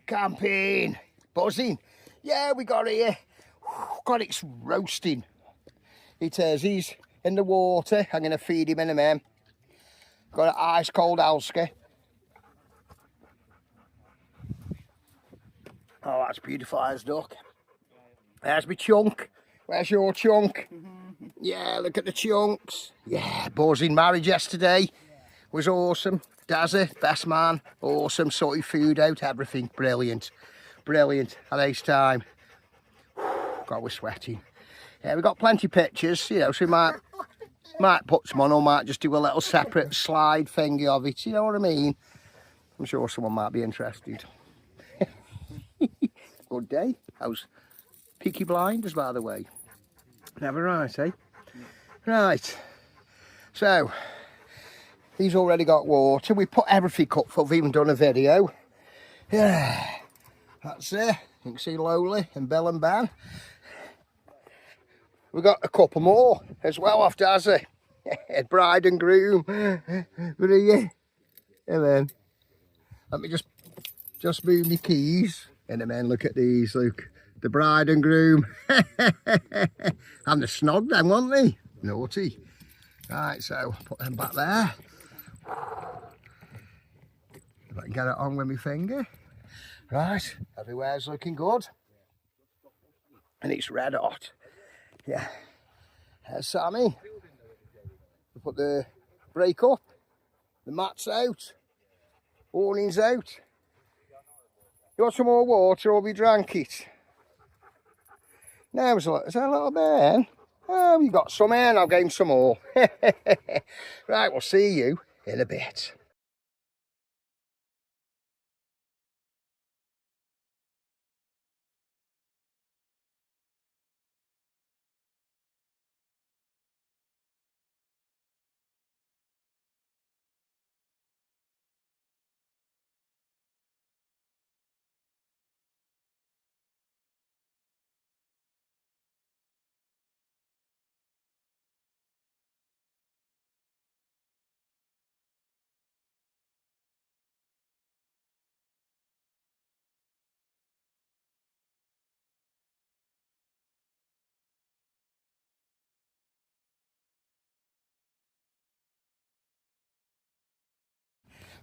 Camping. Buzzing. Yeah, we got here. God, it's roasting. It is. He's in the water. I'm going to feed him in a minute. Got an ice cold Alska. Oh, that's beautiful as duck. There's my chunk. Where's your chunk? Yeah, look at the chunks. Yeah, buzzing. Marriage yesterday was awesome. Dazza, best man, awesome. Sorted food out, everything. Brilliant. Brilliant. Had ace time. God, we're sweating. Yeah, we got plenty of pictures, you know, so we might put some on or might just do a little separate slide thingy of it, you know what I mean? I'm sure someone might be interested. Good day. How's Peaky Blinders, by the way? Never right, eh? Right. So, he's already got water. We put everything up for. We've even done a video. Yeah. That's it. You can see Lowly and Bill and Ben. We've got a couple more as well off Dazza. Bride and groom. Where are you? Hey man. Let me just move my keys. And then look at these, look. The bride and groom. And the snog then, weren't they? Naughty. Right, so put them back there. If I can get it on with my finger. Right, everywhere's looking good. And it's red hot. Yeah. There's Sammy. We put the brake up. The mat's out. Awning's out. You want some more water or we drank it? No, is there a little bit in? Oh, we got some in, I'll get him some more. Right, we'll see you in a bit.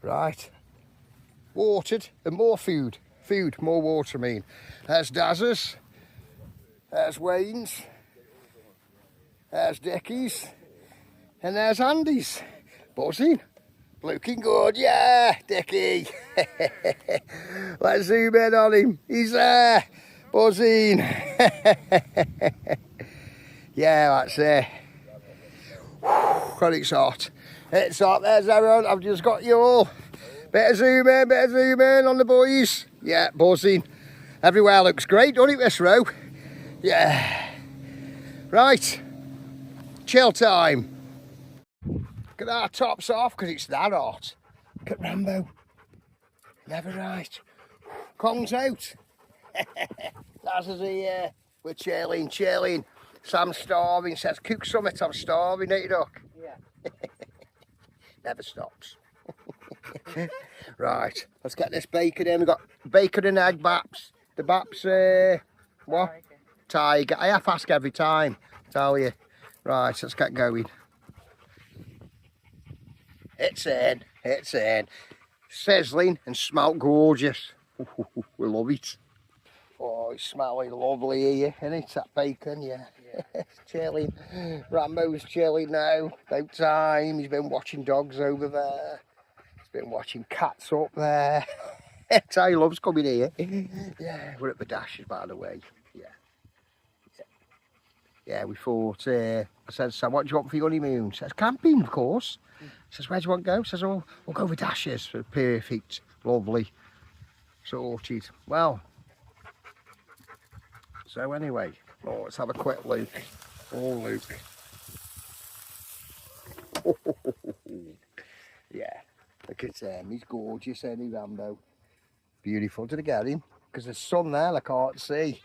Right, watered and more food. Food, more water, I mean. There's Dazza's, there's Wayne's, there's Dickie's, and there's Andy's. Buzzing, looking good, yeah, Dickie. Let's zoom in on him, he's there, buzzing. Yeah, that's it. God, it's hot. It's hot, there's everyone, I've just got you all. Bit of zoom in on the boys. Yeah, buzzing. Everywhere looks great, doesn't it, this row? Yeah. Right, chill time. Get our tops off, because it's that hot. Look at Rambo. Never right. Kong's out. That's as here. We're chilling. Sam's starving, says, cook summit, I'm starving, ain't you, duck? Yeah. Never stops. Right, let's get this bacon in. We've got bacon and egg baps. The baps, what? Tiger. I have to ask every time, tell you. Right, let's get going. It's in. Sizzling and smelt gorgeous. We love it. Oh, it's smelling lovely here, isn't it? That bacon, yeah. It's chilling. Rambo's chilling now. About time. He's been watching dogs over there. He's been watching cats up there. That's how he loves coming here. Yeah, we're at the Dashes, by the way. Yeah, we thought, I said, Sam, what do you want for your honeymoon? He says, camping, of course. He says, where do you want to go? He says, oh, we'll go with Dashes. Perfect, lovely, sorted. Well, so anyway, let's have a quick look. Oh, Luke. Yeah, look at him. He's gorgeous, isn't he, Rambo? Beautiful. Did I get him? Because there's sun there I can't see.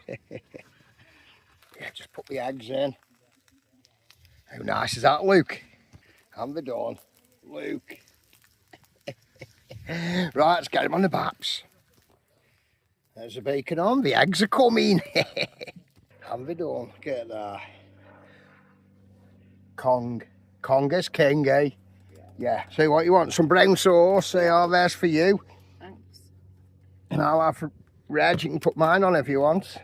Yeah, just put the eggs in. How nice is that, Luke? And the dawn. Luke. Right, let's get him on the baps. There's the bacon on, the eggs are coming. And we done, get that. Conga's king, eh? Yeah. So what you want? Some brown sauce, they are, there's for you. Thanks. And I'll have red, you can put mine on if you want.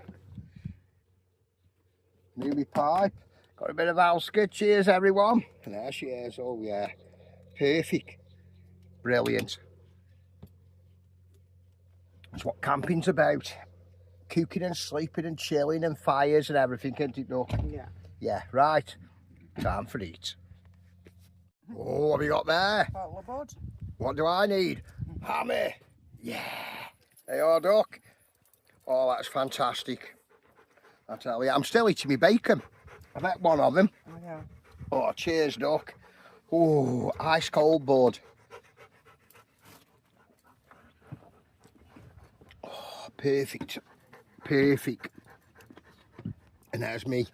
Newbie pipe. Got a bit of Alska, cheers everyone. And there she is, oh yeah. Perfect. Brilliant. That's what camping's about. Cooking and sleeping and chilling and fires and everything, can't it, no? Yeah. Yeah, right. Time for eat. Oh, what have you got there? Bottle of bud. What do I need? Hammer. Yeah. Hey, oh, duck. Oh, that's fantastic. I tell you, I'm still eating my bacon. I've had one of them. Oh, yeah. Oh, cheers, duck. Oh, ice cold bud. Oh, perfect. Perfect. And there's me.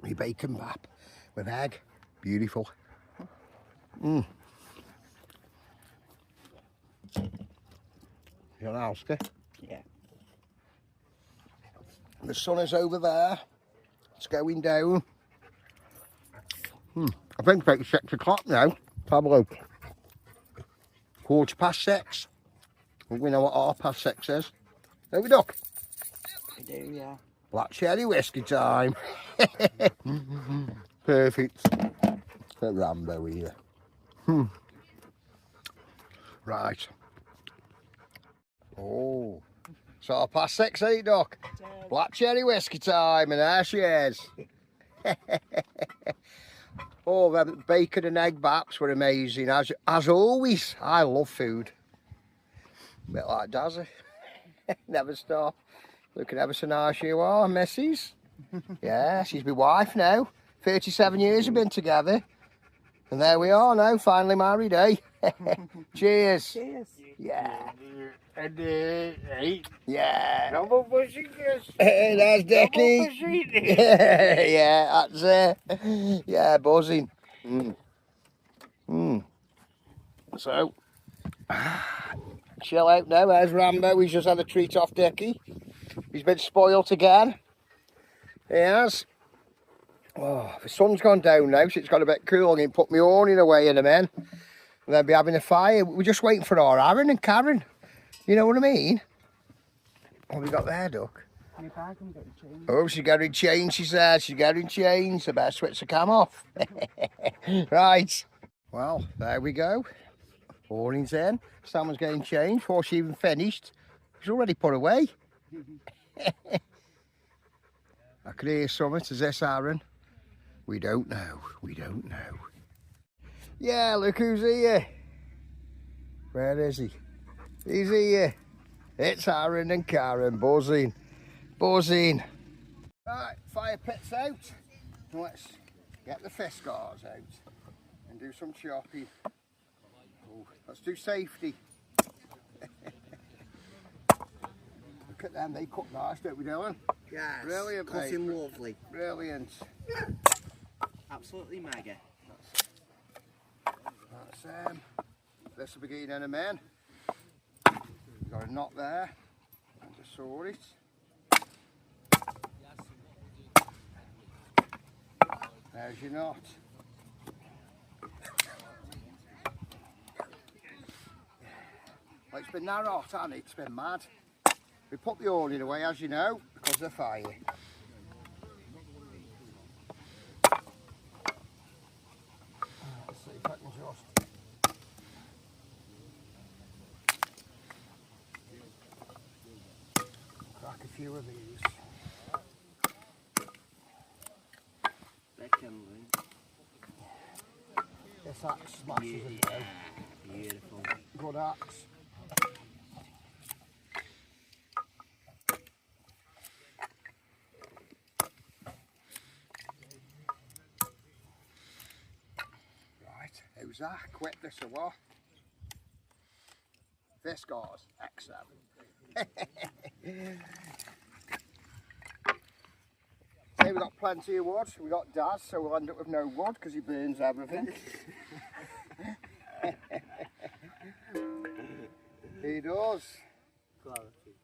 My bacon bap with egg. Beautiful. You want Alska? Yeah. The sun is over there. It's going down. I think it's about 6 o'clock now. Let's have a look. 6:15. We know what 6:30 is. There we duck. I do, yeah. Black cherry whiskey time. Perfect. A Rambo here. Right. Oh. It's 6:30, ain't it, Doc? Black cherry whiskey time, and there she is. Oh, the bacon and egg baps were amazing, as always. I love food. A bit like Dazzy. Never stop. Looking ever so nice you are, missus. Yeah, she's my wife now. 37 years we've been together. And there we are now, finally married, eh? Cheers. Cheers. Yeah. And hey, Yeah. no pushing this. There's Dickie. pushing. Yeah, that's it. Yeah, buzzing. So, chill out now. There's Rambo. He's just had a treat off Dickie. He's been spoilt again. He has. Oh, the sun's gone down now, so it's got a bit cool. I'm going to put my awning away in a minute. And then be having a fire. We're just waiting for our Aaron and Karen. You know what I mean? What have we got there, Duck? My bag, I'm getting changed. Oh, she's getting changed, she said. She's getting changed. I better switch the cam off. Right. Well, there we go. Awning's in. Someone's getting changed before she even finished. She's already put away. I can hear something. Is this Aaron? We don't know. We don't know. Yeah, look who's here. Where is he? He's here. It's Aaron and Karen buzzing. Buzzing. Right, fire pit's out. Let's get the fish guards out and do some chopping. Oh, let's do safety. Look at them, they cook nice, don't we, Dylan? Yes. Brilliant, mate. Cutting lovely. Brilliant. Absolutely mega. That's this will be getting in a man. Got a knot there. I just saw it. There's your knot. Well, it's been that hot, hasn't it? It's been mad. We put the awning away, as you know, because of the fire. Let's see if I can just... crack a few of these. This axe smashes it down. Beautiful. Good axe. Right, who's that? Quit this or what? This guy's X7. Say we've got plenty of wood. We've got Dad, so we'll end up with no wood because he burns everything. He does. quality.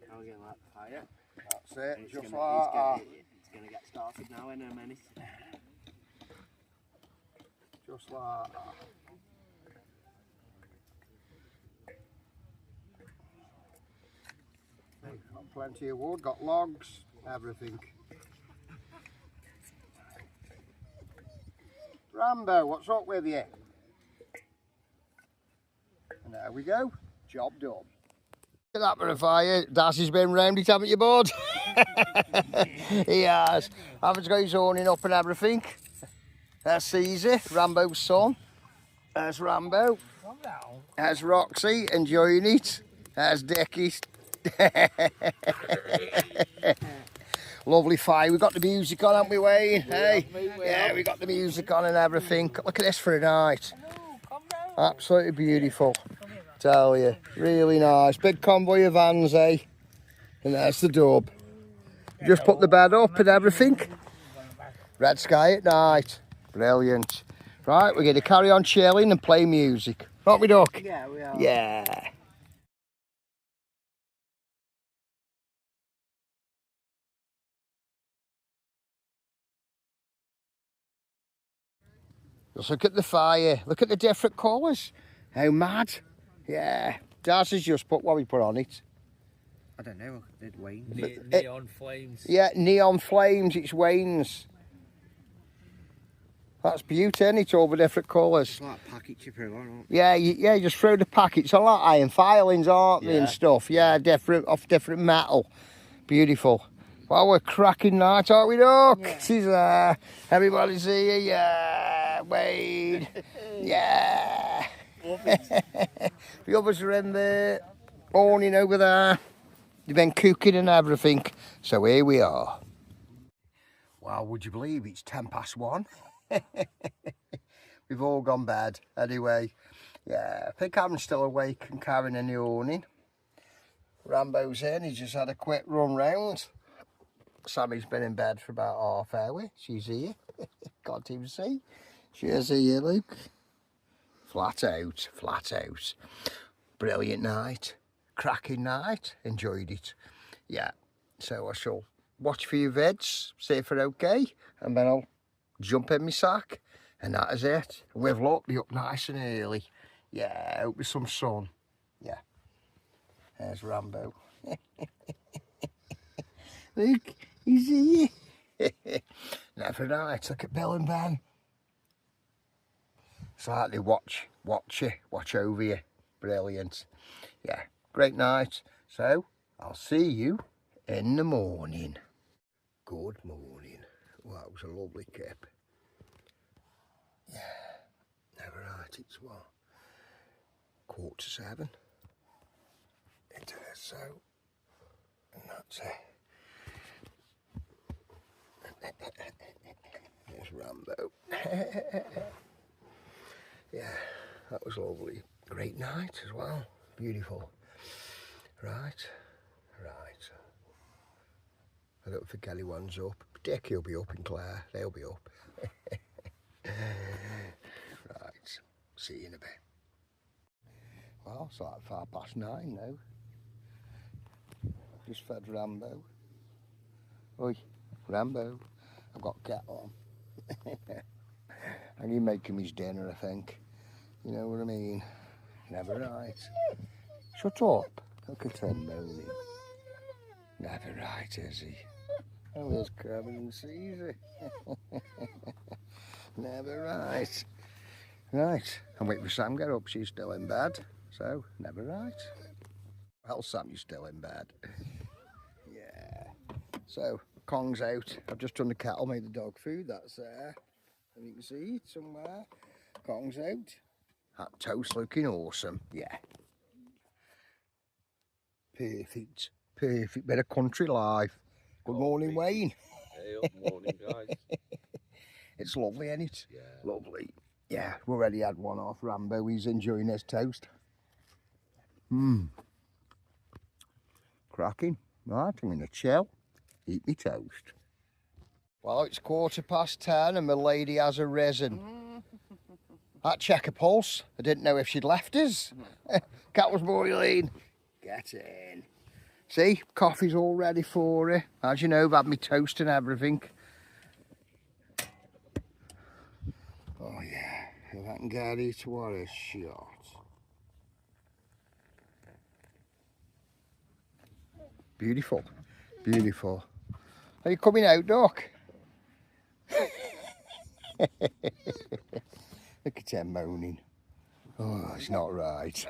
Now we're gonna light the fire. That's it, It's just gonna, like that. it's gonna get started now in a minute. Just like that. Got plenty of wood, got logs, everything. Rambo, what's up with you? And there we go, job done. Look at that for a fire. Darcy's been round it, haven't you, bud? He has. Haven't got his awning up and everything. There's Caesar, Rambo's son. There's Rambo. There's Roxy, enjoying it. There's Dickie. Lovely fire. We've got the music on, haven't we, Wayne? Hey? Yeah, we got the music on and everything. Look at this for a night. Absolutely beautiful. Tell you. Really nice. Big convoy of vans, eh? And there's the dub. Just put the bed up and everything. Red sky at night. Brilliant. Right, we're going to carry on chilling and play music. Aren't we, Duck? Yeah, we are. Yeah. Just look at the fire. Look at the different colours. How mad. Yeah. Darcy's just put what we put on it. I don't know. Did Wayne? Neon flames. Yeah, neon flames. It's Wayne's. That's beauty, isn't it? All the different colours. It's like packets you throw on. Yeah, you just throw the packets on like iron filings, aren't they, and stuff. Yeah, different off different metal. Beautiful. Well, we're cracking night, aren't we, Duck? Yeah. She's there. Everybody's here. Yeah, Wade. Yeah. The others are in the awning over there. They've been cooking and everything. So here we are. Well, would you believe it's 1:10? We've all gone bed anyway. Yeah, I think I'm still awake and carrying in the awning. Rambo's in, he just had a quick run round. Sammy's been in bed for about half hour. She's here. Can't even see. She's here, Luke. Flat out, flat out. Brilliant night. Cracking night. Enjoyed it. Yeah. So I shall watch for your vids, see if they're okay, and then I'll jump in my sack, and that is it. With luck, be up nice and early. Yeah, hope with some sun. Yeah. There's Rambo. Look, he's here. Never night. Look at Bill and Ben. It's like they watch over you. Brilliant. Yeah, great night. So, I'll see you in the morning. Good morning. Well, that was a lovely kip. Yeah, never right, it's what? 7:15. It is so. And that's it. There's Rambo. Yeah, that was lovely. Great night as well. Beautiful. Right. I don't think anyone's up. Dick will be up and Claire. They'll be up. Right. See you in a bit. Well, it's like 9:05 now. Just fed Rambo. Oi, Rambo. I've got kettle on. And he's making his dinner, I think. You know what I mean? Never right. Shut up. Look at him moaning. Never right, is he? Oh, there's Kevin and Caesar. Never right. Right. I'm waiting for Sam to get up. She's still in bed. So, never right. Well, Sam, you're still in bed. Yeah. So, Kong's out. I've just done the kettle, made the dog food. That's there. And you can see it somewhere. Kong's out. That toast looking awesome. Yeah. Perfect. Perfect bit of country life. Good morning, Wayne. Hey, good morning, guys. It's lovely, isn't it? Yeah. Lovely. Yeah, we already had one off Rambo. He's enjoying his toast. Cracking. Right, I'm going to chill. Eat me toast. Well, it's 10:15 and my lady has arisen. That check a pulse. I didn't know if she'd left us. Cat was boiling. Get in. See, coffee's all ready for her. As you know, I've had my toast and everything. Oh yeah, if I can get it to what a shot. Beautiful, beautiful. Are you coming out, Doc? Look at him moaning. Oh, it's not right.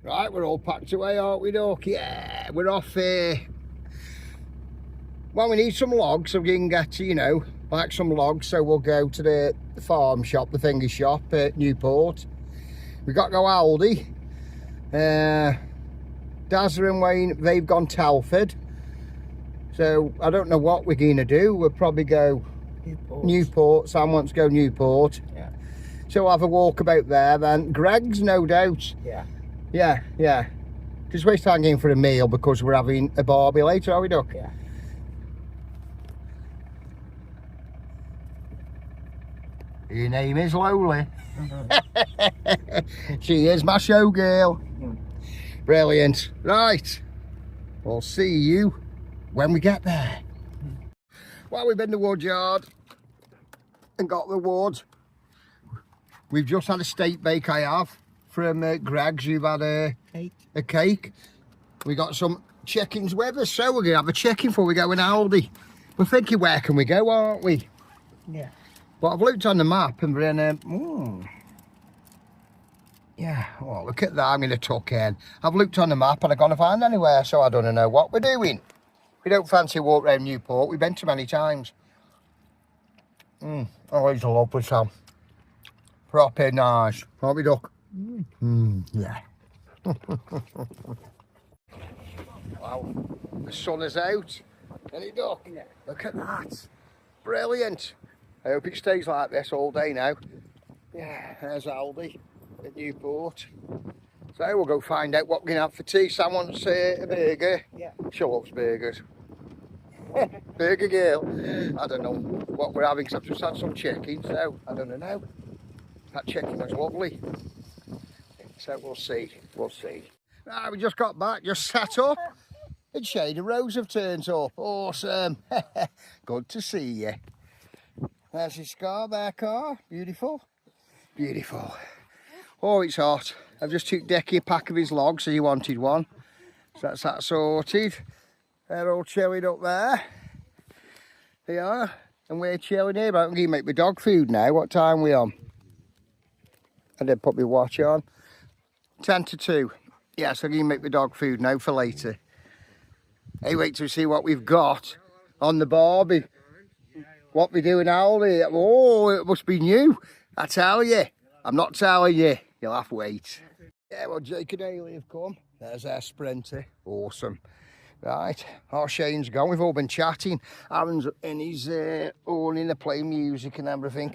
Right, we're all packed away, aren't we, Doc? Yeah, we're off here. Well, we need some logs so we can get, you know, like some logs. So we'll go to the farm shop, the finger shop at Newport. We've got to go Aldi. Dazza and Wayne, they've gone Telford. So I don't know what we're going to do. We'll probably go Newport. Sam wants to go Newport. Yeah. So we'll have a walk about there then. Greg's, no doubt. Yeah. Yeah. Just waste time going for a meal because we're having a barbie later, are we, Duck? Yeah. Your name is Lowly. She is my show girl. Brilliant. Right. We'll see you when we get there. Well, we've been to wood yard and got the wood. We've just had a steak bake, I have, from Greg's. You've had a cake. We got some chickens with us, so we're going to have a chicken before we go in Aldi. We're thinking, where can we go, aren't we? Yeah. But I've looked on the map and we're in yeah, oh, look at that, I'm going to tuck in. I've looked on the map and I can't find anywhere, so I don't know what we're doing. We don't fancy a walk around Newport, we've been to many times. Oh, he's a lovely Sam. Proper nice. Aren't we, Duck? Yeah. Wow, the sun is out. Any Duck? Yeah. Look at that. Brilliant. I hope it stays like this all day now. Yeah, there's Aldi at Newport. So we'll go find out what we're going to have for tea. Sam wants a burger. Yeah. She loves burgers. Burger girl. I don't know what we're having because I've just had some chicken, so I don't know. That chicken was lovely. So we'll see. We'll see. Right, we just got back, just sat up. And Shade and Rose have turned up. Awesome. Good to see you. There's his car, their car. Beautiful. Beautiful. Oh, it's hot. I've just took Decky a pack of his logs, so he wanted one. So that's that sorted. They're all chilling up there. They are. And we're chilling here, but I'm going to make my dog food now. What time are we on? I did put my watch on. 10 to 2. Yeah, so I'm going to make my dog food now for later. Hey, wait till we see what we've got on the barbie. What we do in Aldi. Oh, it must be new. I tell you. I'm not telling you. You'll have to wait. Yeah, well, Jake and Ailey have come. There's our Sprinter. Awesome. Right. Our Shane's gone. We've all been chatting. Aaron's in his all in the playing music and everything.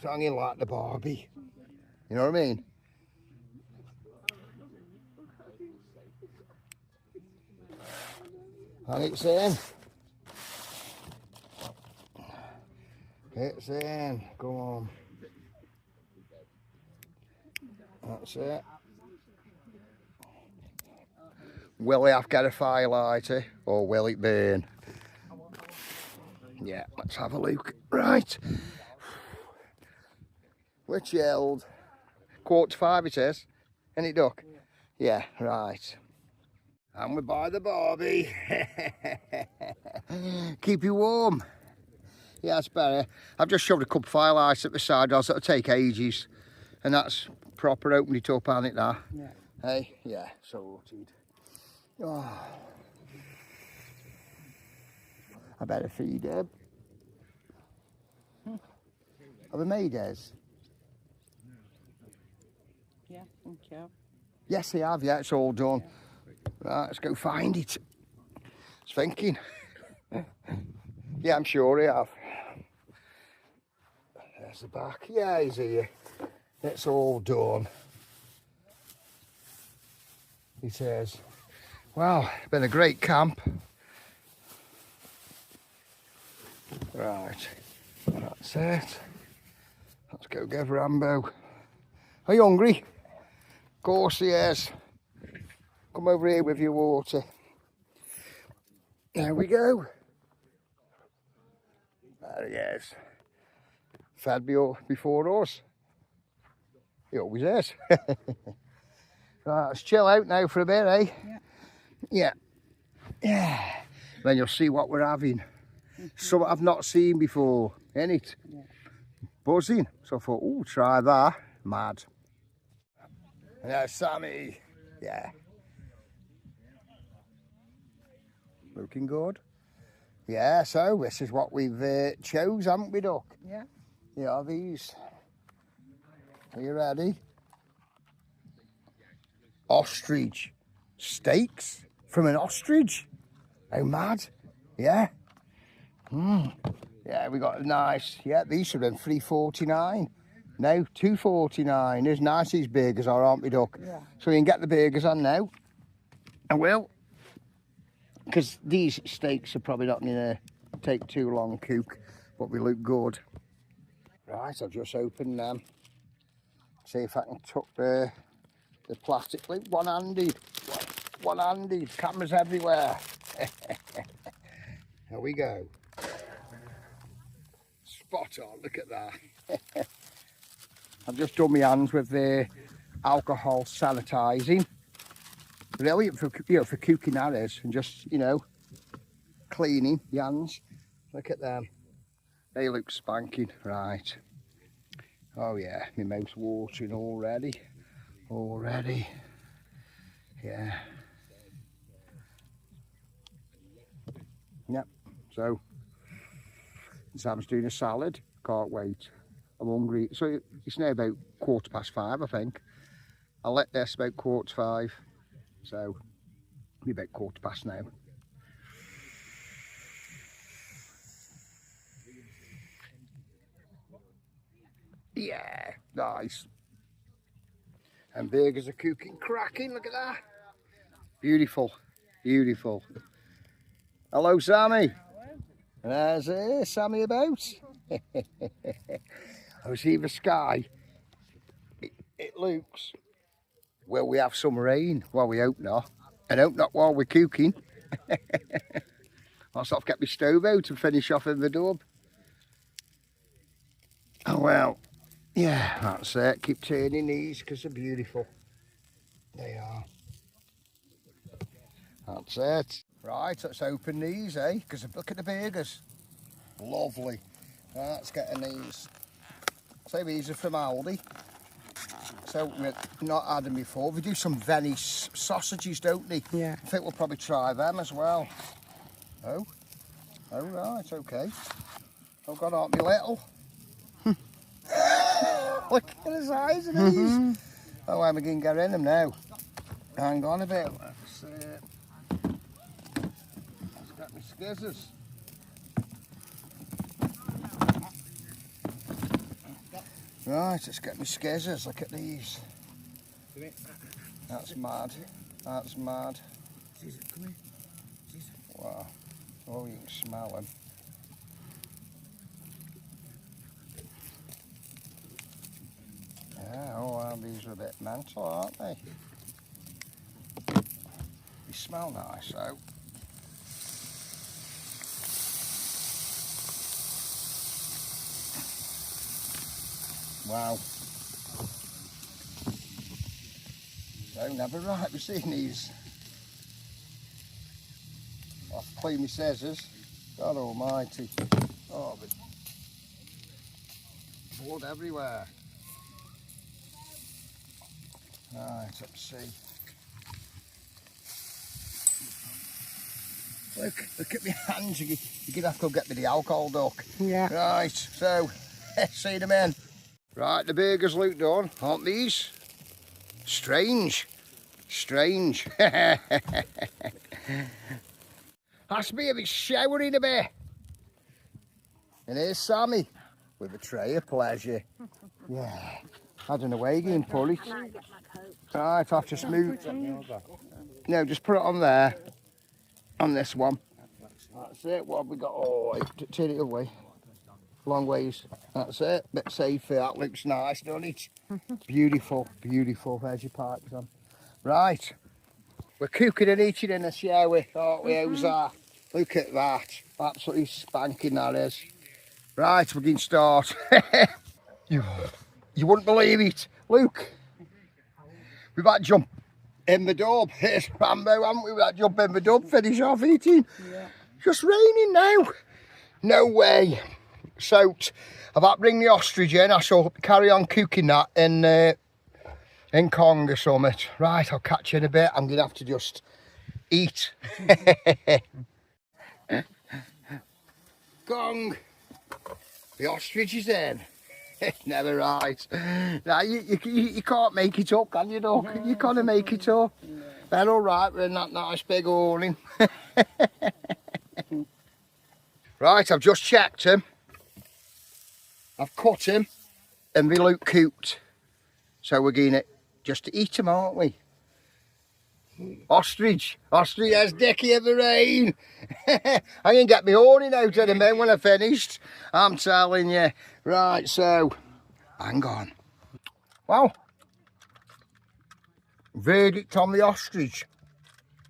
Hanging like the Barbie. You know what I mean? And it's in. It's in. Go on. That's it. Will he have to get a firelighter or will it burn? Yeah, let's have a look. Right. We're chilled. 4:45 it is. Ain't it, Duck? Yeah, right. And we're by the Barbie. Keep you warm. Yeah, it's better. I've just shoved a couple of firelights at the side, else it'll take ages. And that's proper opened it up, hasn't it, now? Yeah. Hey, yeah, sorted. Oh. I better feed him. Have I made his? Yeah, thank you. Yes, they have, yeah, it's all done. Right, let's go find it. It's thinking. Yeah, I'm sure he have. There's the back. Yeah, he's here. It's all done. He says, well, it's been a great camp. Right, that's it. Let's go give Rambo. Are you hungry? Of course he is. Come over here with your water. There we go. There he is. Fed before us. He always is. Right, let's chill out now for a bit, eh? Yeah. Yeah. Then you'll see what we're having. Something I've not seen before, innit? Yeah. Buzzing. So I thought, oh, try that. Mad. And there's Sammy. Yeah. Looking good. Yeah, so this is what we've chose, haven't we, Duck? Yeah. Yeah, these. Are you ready? Ostrich steaks from an ostrich. How mad? Yeah. Yeah, we got a nice. Yeah, these should have been $3.49. Now $2.49. As nice these burgers are, aren't we, Duck? Yeah. So you can get the burgers on now. I will. Because these steaks are probably not going to take too long to cook, but they look good. Right, I'll just open them. See if I can tuck the plastic lid one-handed. One-handed, cameras everywhere. Here we go. Spot on, look at that. I've just done my hands with the alcohol sanitising. Brilliant for, for cooking that is, and just, cleaning your hands. Look at them. They look spanking. Right. Oh yeah, my mouth's watering already. Already. Yeah. Yep. So, Sam's doing a salad. Can't wait. I'm hungry. So it's now about 5:15, I think. I'll let this about 5:15. So, it'll be about 5:15 now. Yeah, nice. And burgers are cooking, cracking, look at that. Beautiful, beautiful. Hello, Sammy. There's Sammy about. I see the sky. It looks, well, we have some rain. Well, we hope not. And hope not while we're cooking. I'll sort of get my stove out and finish off in the dub. Oh, well. Yeah, that's it. Keep turning these because they're beautiful. They are. That's it. Right, let's open these, eh? Because look at the burgers. Lovely. Right, let's get in these. So these are from Aldi. So we've not had them before. We do some Venice sausages, don't they? Yeah. I think we'll probably try them as well. Oh. Oh, right, okay. Oh, God, aren't they little? Look at the size of these. Oh, I'm going to get in them now. Hang on a bit. Let's get my skizzers. Right, let's get my skizzers. Look at these. That's mad. That's mad. Wow. Oh, you can smell them. Yeah, oh well, these are a bit mental, aren't they? They smell nice, though. Wow. So, never right, we've seen these. I'll clean my scissors. God almighty. Oh, but blood everywhere. Right, let's see. Look at my hands. You're going to have to go get me the alcohol, Duck. Yeah. Right, so, see them in. Right, the burgers look done, aren't these? Strange. Strange. Has to be a bit showering a bit. And here's Sammy with a tray of pleasure. Yeah. I don't know where you're going to put it. Right, I'll just move. No, just put it on there. On this one. That's it. What have we got? Oh, turn it away. long ways. That's it. Bit safer. That looks nice, doesn't it? Beautiful, beautiful. There's your pipes on. Right. We're cooking and eating in this, yeah, aren't we, Ozar? Look at that. Absolutely spanking that is. Right, we're getting start. you wouldn't believe it. Look. We've had to jump in the dub. It's Rambo, haven't we? We've had to jump in the dub, finish off eating. Yeah. Just raining now. No way. So, I've had to bring the ostrich in. I shall carry on cooking that in Kong or something. Right, I'll catch you in a bit. I'm going to have to just eat. Kong. The ostrich is in. Never right. Now, you can't make it up, can you, Doc? You can't make it up. They're all right. We're in that nice big awning. Right, I've just checked him. I've cut him and they look cooked. So we're going to just eat them, aren't we? Ostrich. Ostrich has Dickie in the rain. I'm going to get my awning out of the men when I finished. I'm telling you. Right, so, hang on. Wow. Verdict on the ostrich.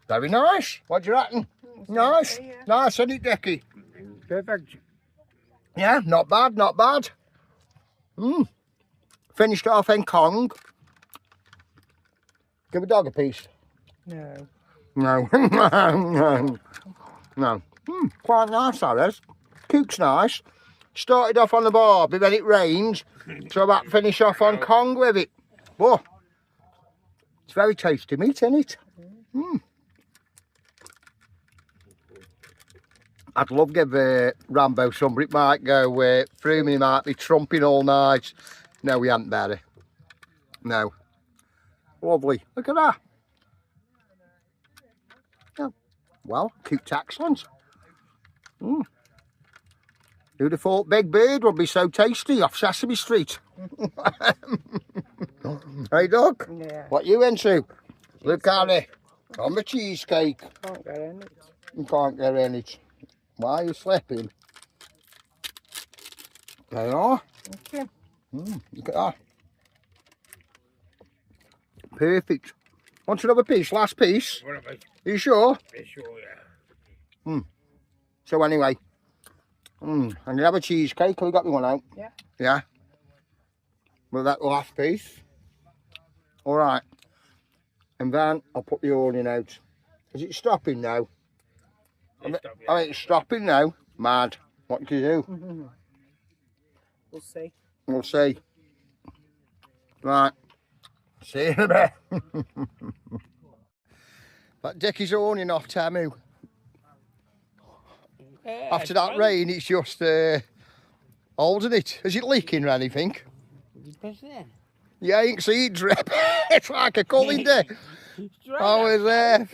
Very nice. What do you reckon? Nice. Yeah. Nice, isn't it, Dickie? Perfect. Yeah, not bad, not bad. Finished off in Kong. Give a dog a piece. No. No. No. No. Quite nice, that is. Cook's nice. Started off on the barbie, then it rained. So I've had to finish off on Kong with it. Whoa. It's very tasty meat, isn't it? I'd love to give Rambo some, but it might go through me, he might be trumping all night. No, we ain't better. No. Lovely. Look at that. Yeah. Well, cooked excellent. Who'd have thought Big Bird would be so tasty off Sesame Street? Hey, Doug? Yeah. What you into? Look at it. On the cheesecake. Can't get in it. You can't get in it. Why are you slipping? There you are. Okay. Look at that. Perfect. Want another piece? Last piece? What about? Are you sure? Sure, yeah. So anyway, I'm going to have a cheesecake. Have you got me one out? Yeah. Yeah? With that last piece. All right. And then I'll put the onion out. Is it stopping now? It's stopping now. Mad. What do you do? We'll see. We'll see. Right. See you in a bit. But Dickie's onion off Tamu. After that rain, it's just holding it. Is it leaking or anything? Yeah, you can see it drip. It's like a culling day. Oh, is there?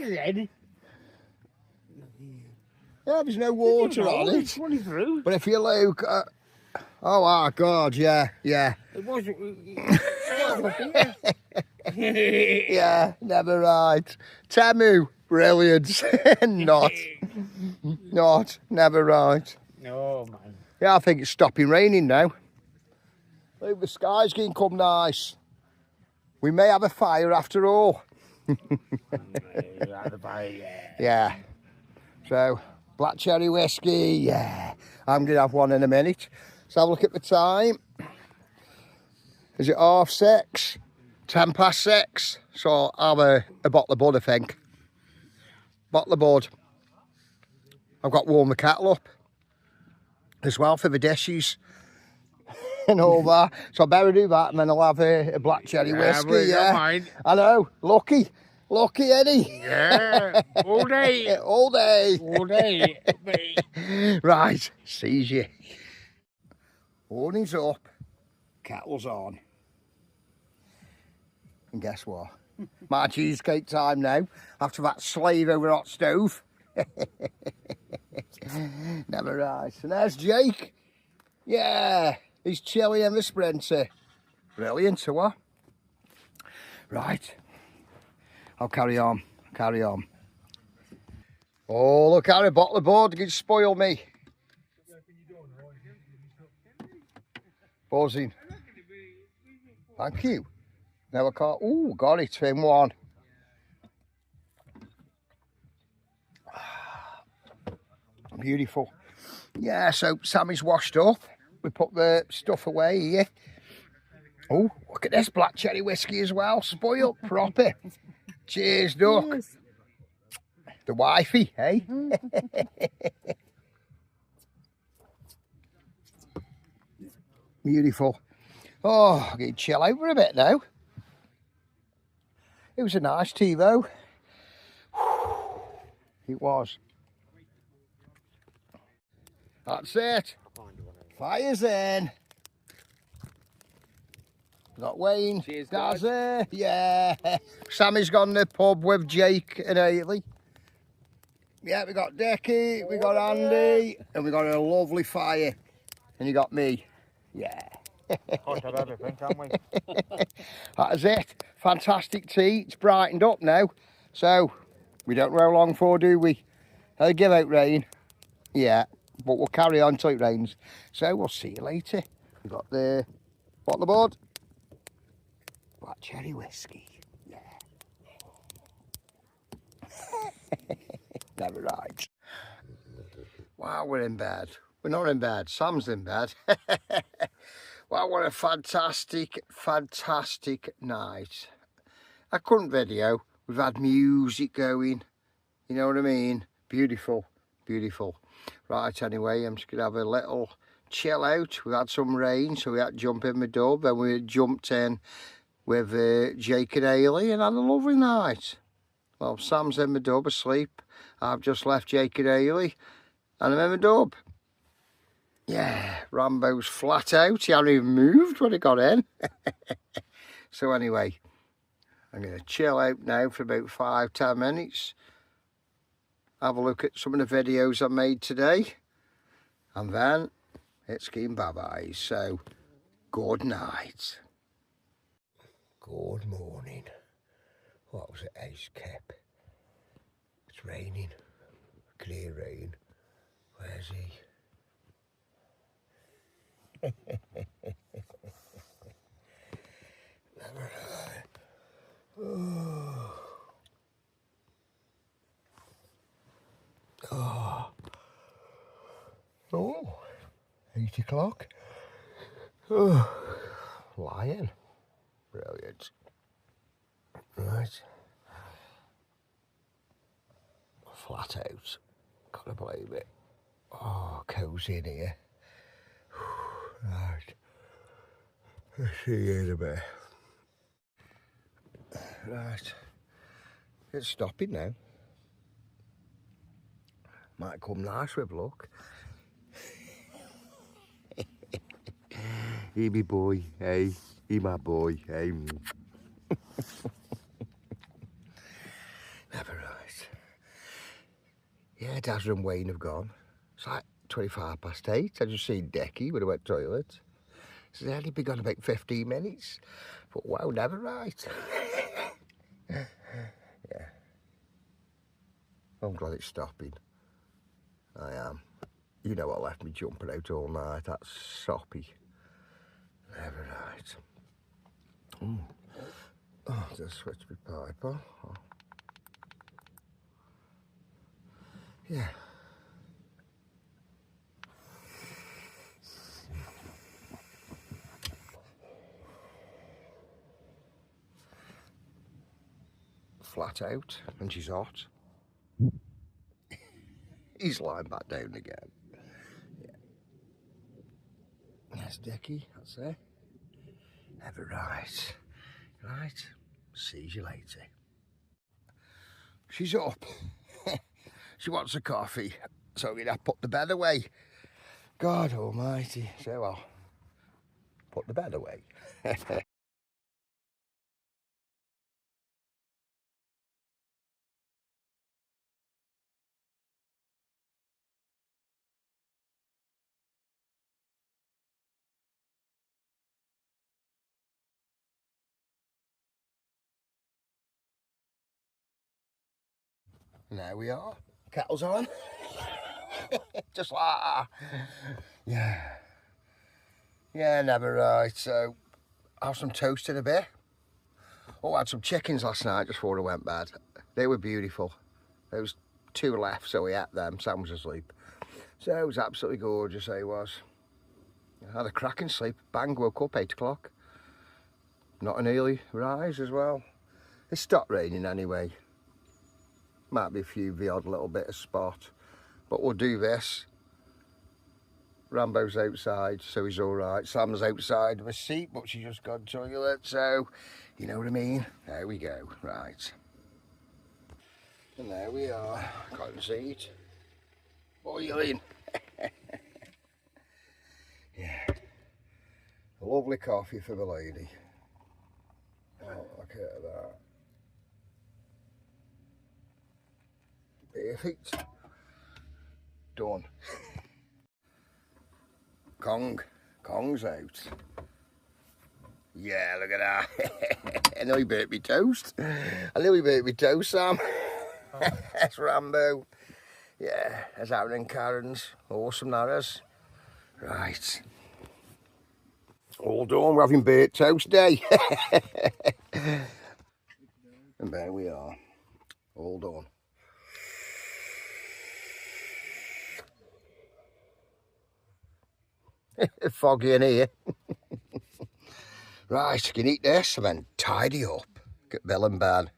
Yeah, there's no water on it. Running through. But if you look, oh my God, yeah. It wasn't. Yeah, never right. Tamu, brilliant. Not, never right. No, man. Yeah, I think it's stopping raining now. Look, the sky's getting come nice. We may have a fire after all. Yeah. So, black cherry whiskey, yeah. I'm going to have one in a minute. Let's have a look at the time. Is it 6:30? 6:10. So I'll have a bottle of bud, I think. Bottle of bud. I've got to warm the kettle up as well for the dishes and all that. So I better do that and then I'll have a black cherry whiskey, yeah. I know, lucky, Eddie. Yeah, all day. All day. All day. Right, sees you. Warning's up, kettle's on. And guess what? My cheesecake time now, after that slave over hot stove. Never right. And there's Jake. Yeah, he's chilly in the Sprinter. Brilliant, so what? Right. I'll carry on. Oh, look at it, bottle of bud, you can spoil me. Buzzing. Thank you. Now I can't. Ooh, got it in one. Beautiful. Yeah, so Sammy's washed up. We put the stuff away here. Oh, look at this black cherry whiskey as well. Spoiled proper. Cheers, duck. Yes. The wifey, eh? Beautiful. Oh, I can chill out for a bit now. It was a nice tea though. It was. That's it. Fire's in. Got Wayne. Cheers, guys. Dazzy. Yeah. Sammy's gone to the pub with Jake and Ailey. Yeah, we got Decky, we got Andy, and we got a lovely fire. And you got me. Yeah. Can't have everything, can we? That is it. Fantastic tea. It's brightened up now. So, we don't know how long for, do we? Give out rain. Yeah, but we'll carry on till it rains. So, we'll see you later. We've got the bottle of board. Black cherry whiskey. Yeah. Never right. Wow, we're in bed. We're not in bed. Sam's in bed. Wow, what a fantastic, fantastic night. I couldn't video. We've had music going. You know what I mean? Beautiful, beautiful. Right, anyway, I'm just going to have a little chill out. We had some rain, so we had to jump in my dub. Then we jumped in with Jake and Ailey and had a lovely night. Well, Sam's in my dub asleep. I've just left Jake and Ailey and I'm in my dub. Yeah, Rambo's flat out. He hadn't even moved when he got in. So anyway, I'm going to chill out now for about 5-10 minutes. Have a look at some of the videos I made today. And then it's game bye-bye. So, good night. Good morning. What was it, Ace Cap? It's raining. Clear rain. Where's he? Never mind. Oh, 8 o'clock. Oh, lion. Brilliant. Right. Flat out. Gotta believe it. Oh, cosy in here. Right. I'll see you in a bit. Right. It's stopping now. Might come nice with luck. He me boy, hey. He my boy, hey. Never right. Yeah, Daz and Wayne have gone. It's like 8:25. I just seen Decky when I went to the toilet. So they only been gone about 15 minutes. But wow, never right. Yeah. I'm glad it's stopping. I am. You know what left me jumping out all night. That's soppy. Never right. Oh, just switch my pipe on. Oh. Yeah. Flat out, and she's hot. He's lying back down again. Yeah. That's Decky, that's it. Never right. Right, see you later. She's up. She wants a coffee, so I'm gonna put the bed away. God almighty. So I'll put the bed away. And there we are. Kettle's on. Just like that. Yeah. Yeah, never right. So, I'll have some toast in a bit. Oh, I had some chickens last night just before I went bed. They were beautiful. There was 2 left, so we ate them. Sam was asleep. So it was absolutely gorgeous, it was. I had a cracking sleep. Bang, woke up 8 o'clock. Not an early rise as well. It stopped raining anyway. Might be a few the odd little bit of spot. But we'll do this. Rambo's outside, so he's alright. Sam's outside of a seat, but she just got to the toilet, so you know what I mean? There we go, right. And there we are, cotton seat. Boiling. Yeah. A lovely coffee for the lady. Oh, look at that. Perfect. Done. Kong's out. Yeah, look at that. I know he burnt me toast. I know he burnt me toast, Sam. That's Rambo. Yeah, there's Aaron and Karen's. Awesome, that is. Right. All done. We're having burnt toast day. And there we are. All done. Foggy in here. Right, you can eat this and then tidy up. Get Bill and Ben.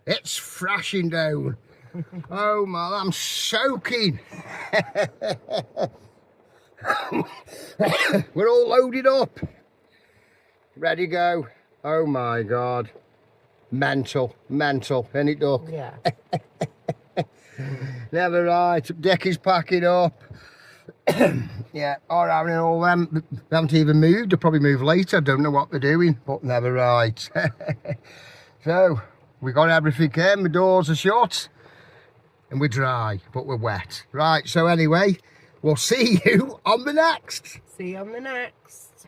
It's thrashing down. Oh man, I'm soaking. We're all loaded up. Ready to go. Oh my God. Mental, ain't it, Duck? Yeah. Never right. Deck is packing up. Yeah, or Aaron and all them, they haven't even moved. They'll probably move later. I don't know what they're doing, but never right. So, we got everything in. The doors are shut. And we're dry, but we're wet. Right, so anyway, we'll see you on the next. See you on the next.